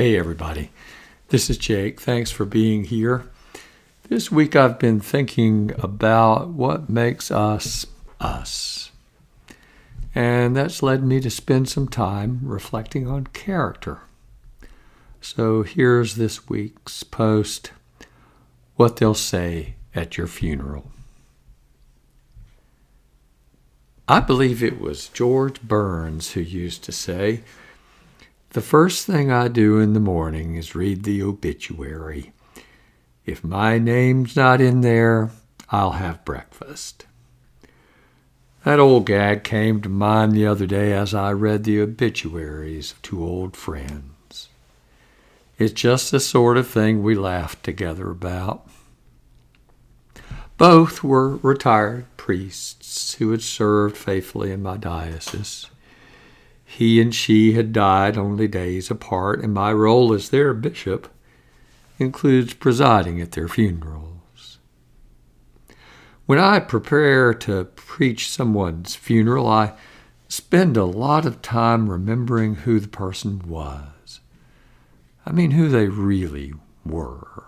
Hey everybody, this is Jake. Thanks for being here. This week I've been thinking about what makes us us. And that's led me to spend some time reflecting on character. So here's this week's post, What They'll Say at Your Funeral. I believe it was George Burns who used to say, "The first thing I do in the morning is read the obituary. If my name's not in there, I'll have breakfast." That old gag came to mind the other day as I read the obituaries of two old friends. It's just the sort of thing we laughed together about. Both were retired priests who had served faithfully in my diocese. He and she had died only days apart, and my role as their bishop includes presiding at their funerals. When I prepare to preach someone's funeral, I spend a lot of time remembering who the person was. I mean, who they really were.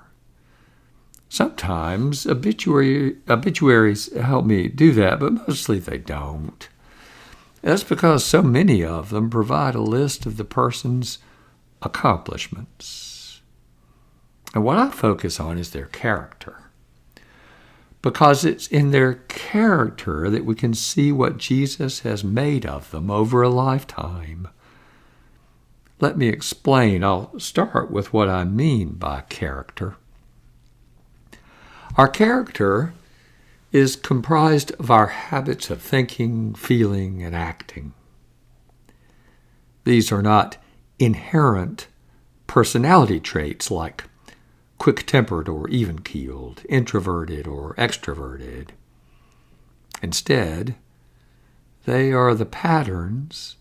Sometimes obituaries help me do that, but mostly they don't. That's because so many of them provide a list of the person's accomplishments. And what I focus on is their character, because it's in their character that we can see what Jesus has made of them over a lifetime. Let me explain. I'll start with what I mean by character. Our character is comprised of our habits of thinking, feeling, and acting. These are not inherent personality traits like quick-tempered or even-keeled, introverted or extroverted. Instead, they are the patterns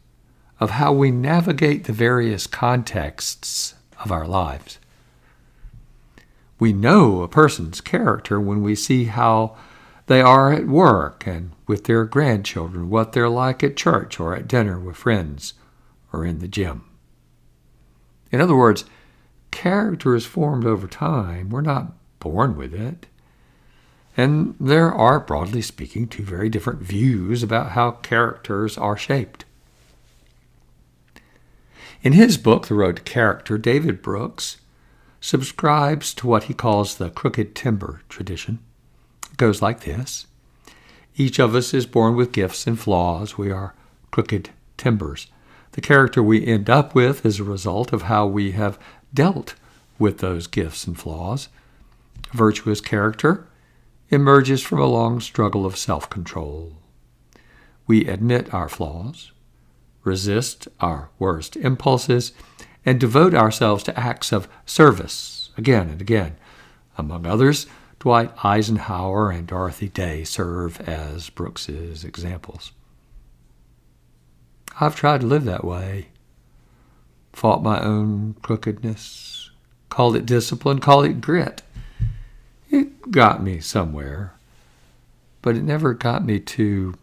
of how we navigate the various contexts of our lives. We know a person's character when we see how they are at work and with their grandchildren, what they're like at church or at dinner with friends or in the gym. In other words, character is formed over time. We're not born with it. And there are, broadly speaking, two very different views about how characters are shaped. In his book, The Road to Character, David Brooks subscribes to what he calls the crooked timber tradition. It goes like this. Each of us is born with gifts and flaws. We are crooked timbers. The character we end up with is a result of how we have dealt with those gifts and flaws. Virtuous character emerges from a long struggle of self-control. We admit our flaws, resist our worst impulses, and devote ourselves to acts of service again and again. Among others, Dwight Eisenhower and Dorothy Day serve as Brooks's examples. I've tried to live that way, fought my own crookedness, called it discipline, called it grit. It got me somewhere, but it never got me to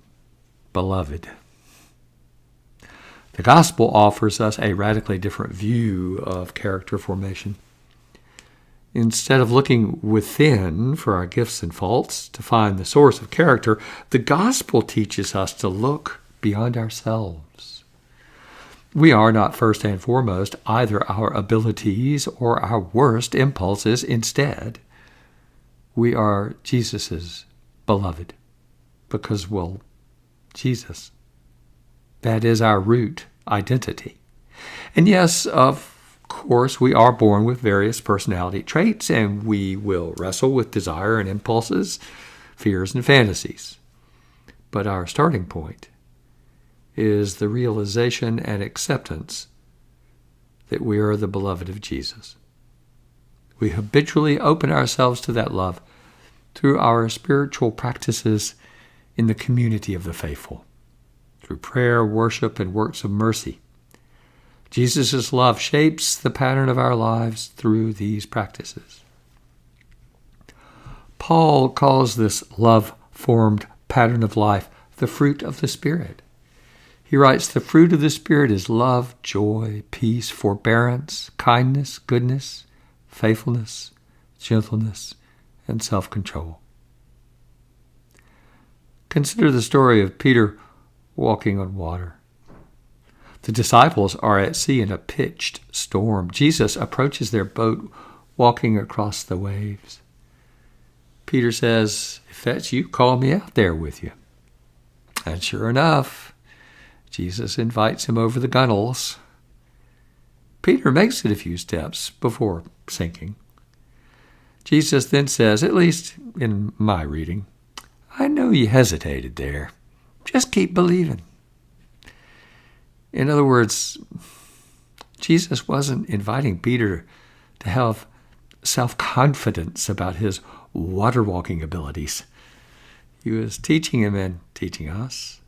beloved. The gospel offers us a radically different view of character formation. Instead of looking within for our gifts and faults to find the source of character, the gospel teaches us to look beyond ourselves. We are not first and foremost either our abilities or our worst impulses. Instead, we are Jesus's beloved because, Jesus. That is our root identity. And yes, of course, we are born with various personality traits, and we will wrestle with desire and impulses, fears and fantasies. But our starting point is the realization and acceptance that we are the beloved of Jesus. We habitually open ourselves to that love through our spiritual practices in the community of the faithful, through prayer, worship, and works of mercy. Jesus' love shapes the pattern of our lives through these practices. Paul calls this love-formed pattern of life the fruit of the Spirit. He writes, the fruit of the Spirit is love, joy, peace, forbearance, kindness, goodness, faithfulness, gentleness, and self-control. Consider the story of Peter walking on water. The disciples are at sea in a pitched storm. Jesus approaches their boat walking across the waves. Peter says, if that's you, call me out there with you. And sure enough, Jesus invites him over the gunwales. Peter makes it a few steps before sinking. Jesus then says, at least in my reading, I know you hesitated there. Just keep believing. In other words, Jesus wasn't inviting Peter to have self-confidence about his water-walking abilities. He was teaching him and teaching us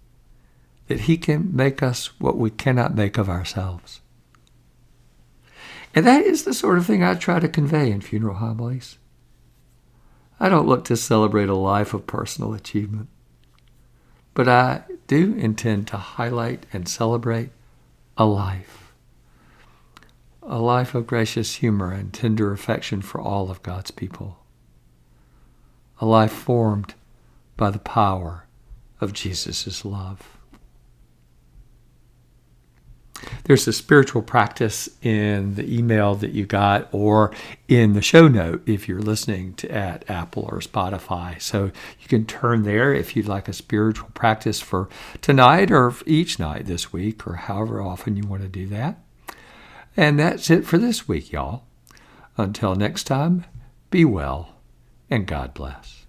that he can make us what we cannot make of ourselves. And that is the sort of thing I try to convey in funeral homilies. I don't look to celebrate a life of personal achievement, but I do intend to highlight and celebrate a life of gracious humor and tender affection for all of God's people, a life formed by the power of Jesus' love. There's a spiritual practice in the email that you got or in the show note if you're listening at Apple or Spotify. So you can turn there if you'd like a spiritual practice for tonight or each night this week or however often you want to do that. And that's it for this week, y'all. Until next time, be well and God bless.